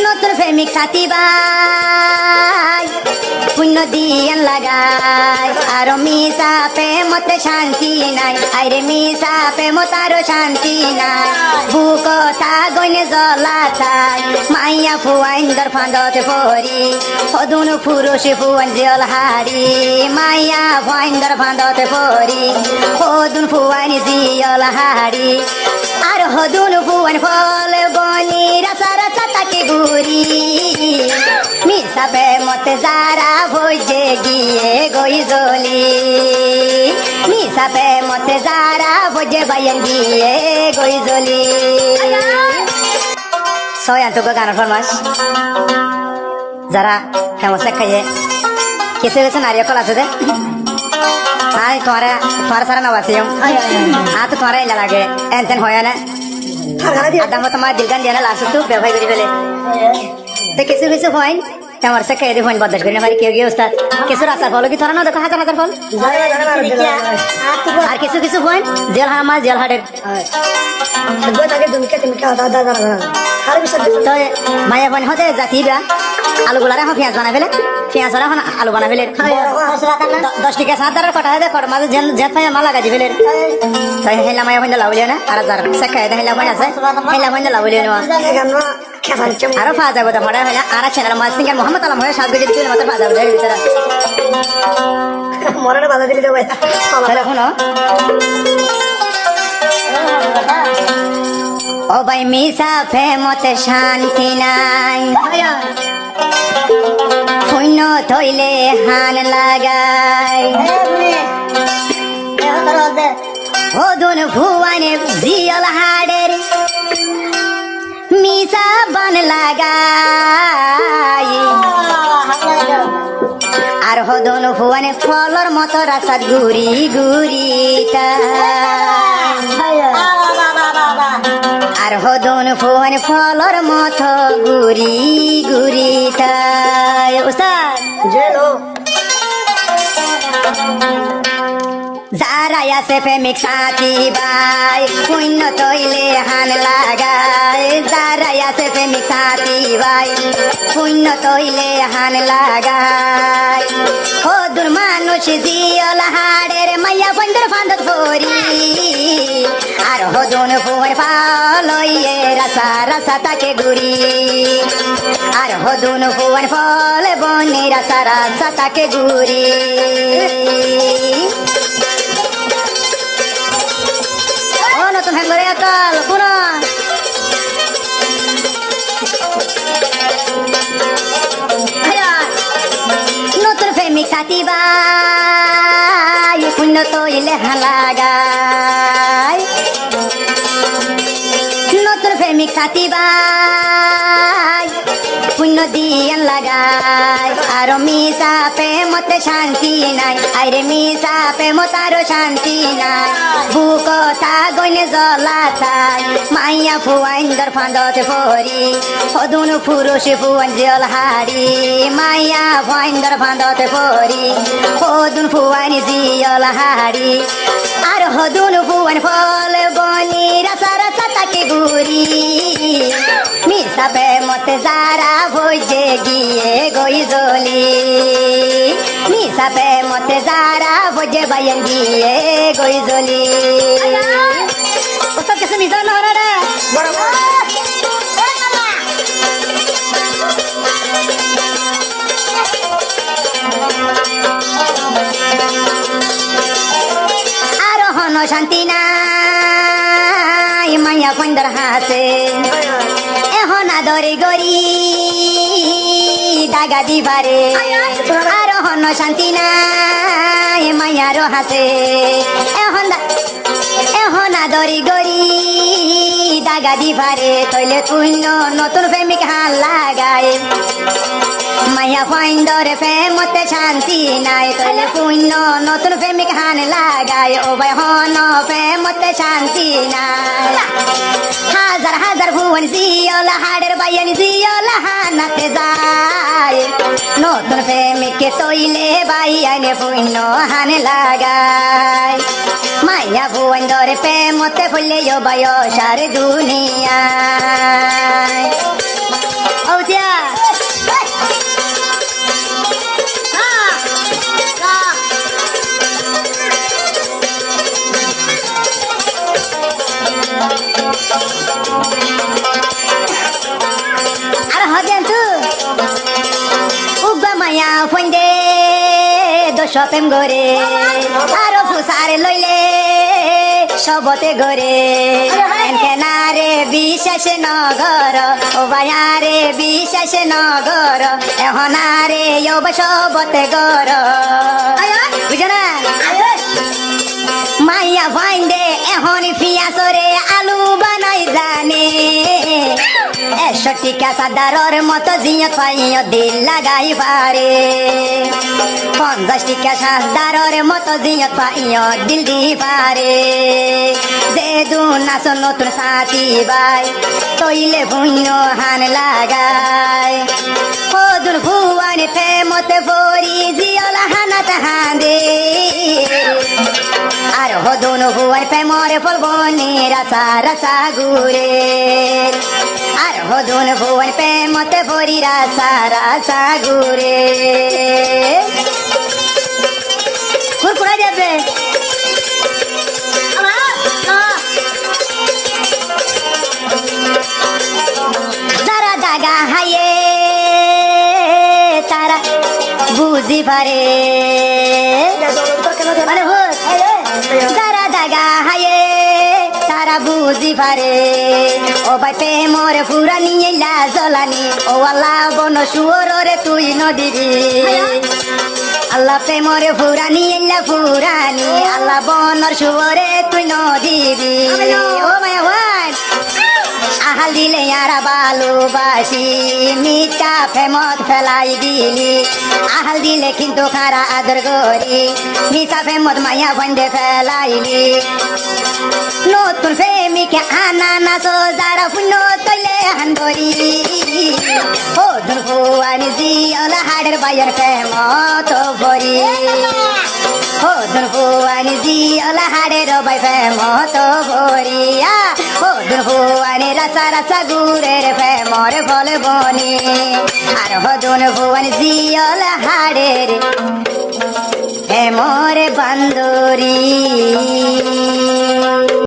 নতুন প্রেমিক সাথী ভাই পুণ্য দিয়ান লাগাই আর মিশা প্রেমতে শান্তি নাই আরে মিশা প্রেমত আরো শান্তি নাই বুকতা গইনে জ্বলা চাই মাইয়া ফুয়াইন্দর ফাঁদতে পরি সদুন পুরুষ ফুয়ান জল হারি মাইয়া ফুয়াইন্দর ফাঁদতে পরি সদুন ফুয়ান জিয়ল হারি আর হদুন ফুয়ান ফল বনি রাসা রাসা তাকে ঘুরি মিশা প্রেমতে যারা ভোজে গিয়ে গই জলি মিশা প্রেমতে যারা ভোজে বাইন গিয়ে গই জলি সবাই আন্তক গানের ফরমাস যারা ফেমাস খাইয়ে কিছু কিছু নারিকল আছে দে আই তোমার সারা নবাসিম তো তোমার এলা লাগে এনতেন হয় না আদাম তোমার দিলগান দিয়ে না লাস্ট তো ব্যবহার করে ফেলে তো কিছু কিছু হয় আমার সে খেয়ে দিয়ে বদাস করি না মানে কেউ গিয়ে ওস্তাদ কিছু রাস্তার ফল কি ধরা না দেখো হাজার হাজার ফল আর কিছু কিছু হয় জেল হামার জেল হাটের মায়া বন হতে জাতি বা আলু গুলারে এখন পেঁয়াজ বানাই ফেলে পেঁয়াজ ওরা এখন আলু বানাই ফেলে 10 টাকা 7 টাকার কটা হয় কট মাঝে জেল ফাই মালা গাজি ফেলে তাই হেলা মায়া বন্ধ লাউলিও না আর যার সে খেয়ে হেলা বন আছে হেলা বন্ধ লাউলিও না আরো ফা যাবো তো মনে হয় না আর চ্যানেল মাছ সিঙ্গার মোহাম্মদ আলম হয়ে 7 কেজি দিলে মাত্র ফা যাবো ভিতরে মরণে বাধা দিলে দেবো তাহলে শুনো ও ভাই মিশা প্রেমতে শান্তি নাই শূন্য থইলে হান লাগাই হদুন ভুয়ানে জিয়ল হাড়ের মিশা বন লাগাই আর হদুন ভুয়ানে ফলর মতো রাসাত ঘুরি ঘুরিতা আর হদুন ফুয়ান ফলর মতো ঘুরি ঘুরিতা উস্তাদ যারা আছে প্রেমিক সাথী ভাই পুণ্য তৈলে হান লাগাই যারা আছে প্রেমিক সাথী ভাই পুণ্য তৈলে হান লাগাই হদুর মানুষ জিয়ল হাড়ের মাইয়া বন্ধুর ফাঁদত ভরি আর হদুন ফুয়ার ফলইয়ে রাসা রাসা তাকে ঘুরি আর হদুন ফুয়ার ফল বনে রাসা রাসা তাকে ঘুরি নতুন হ্যাঙ্গরে আকাল পুরা নতুন প্রেমিক সাথী ভাই পুণ্য তৈলে হালাগাই নতুন প্রেমিক সাথী ভাই পুণ্য দিয়ান লাগাই আর মিশা প্রেমতে শান্তি নাই আরে মিশা প্রেমত আরো শান্তি নাই বুকতা গইনে জ্বলা চাই মাইয়া ফুয়াইন্দর ফাঁদতে পরি সদুন পুরুষ ফুয়ান জল হারি মাইয়া ফুয়াইন্দর ফাঁদতে পরি সদুন ফুয়ান জিয়ল হারি আর হদুন ফুয়ান ফল বনি রাসা রাসা তাকে ঘুরি মিশা প্রেমতে যারা ভোজে গিয়ে গই জলি মিশা প্রেমতে যারা ভোজে বাইন গিয়ে গই জলি ওসব কিছু মিশা না রে আর হন শান্তি নাই মাইয়া ফন্দর হাসে এখন আদরে গরি দাগা দিবারে আর হন শান্তি নাই মাইয়ার হাসে এখন আদরে গরি দাগা দিবারে তৈলে পুণ্য নতুন প্রেমিক হাল লাগায় মাইয়া ফাইন্দরে প্রেমতে শান্তি নাই তৈলে পুণ্য নতুন প্রেমিক হান লাগায় ও ভাই হন প্রেমতে শান্তি নাই হাজার হাজার ভুবন জিয়ল হাড়ের বাইন জিয়ল হানাতে যায় নতুন প্রেমিককে তৈলে বাইয়ানে পুণ্য হান লাগায় মাইয়া ভুবন ধরে প্রেমতে ফুললে বয়সার দুনিয়ায় ও হদেন তু উগবা মায়া ফন্দে দোষ প্রেম গরে আরো ফুসারে লইলে সবতে গরে এনকেনারে বিশ্বাস নগর ও বায়ারে বিশ্বাস নগর এহনারে সবতে গর বুঝো না মাইয়া ফাইন্দে এখন পিয়াসরে আলু বানাই জানে 61 সাদারর মতো জিয়ত পাইয় দিল লাগাই পারে 50 সাদারর মতো জিয়ত পাইয় দিল দি পারে যে দু নাচ নতুন সাথী বাই তৈলে ভুইন হান লাগায় হদুন ভুয়ান প্রেমতে ভরি জিয়ল হানাত হাঁদে আর হদুন ভুয়ান প্রেমর ফলবনে রাসা রাসা ঘুরে আর হদুন ভুয়ান প্রেমতে ভরি রাসা রাসা ঘুরে কুরকুরা যাবে যারা দাগা হাইয়ে তারা বুঝি পারে যারা দাগা হাইয়ে তারা বুঝি পারে ও ভাই প্রেমরে ফুরা নিয়ে জ্বলানি ও আল্লাহ বন শুয়োরে তুই নদীবি আল্লাহ প্রেমরে ফুরা নিয়ে ফুরানি আল্লাহ বনর শুয়োরে তুই নদীবি ও মায়া ভাই আহাল দিলে আরা ভালোবাসি মিথ্যা প্রেমত ফেলাই দিলি আহাল দিলে কিন্তু খারা আদর করি মিথ্যা প্রেমত মায়া বন্ধে ফেলাইলি নতুন প্রেমিকে আনা না যারা পুণ্য তৈলে হান ধরি ও দুর্গুয়ানি জিয়ল হাড়ের বাইয়ের প্রেমত ভরি ও দুর্গুয়ানি জিয়ল হাড়ের বাই প্রেমত ভরিয়া ও দুর্গুয়ানি রাসা রাসা গুড়ের প্রেমর ফল বনি আর হদুন ভুয়ান জিয়ল হাড়ের প্রেমর বান্দরি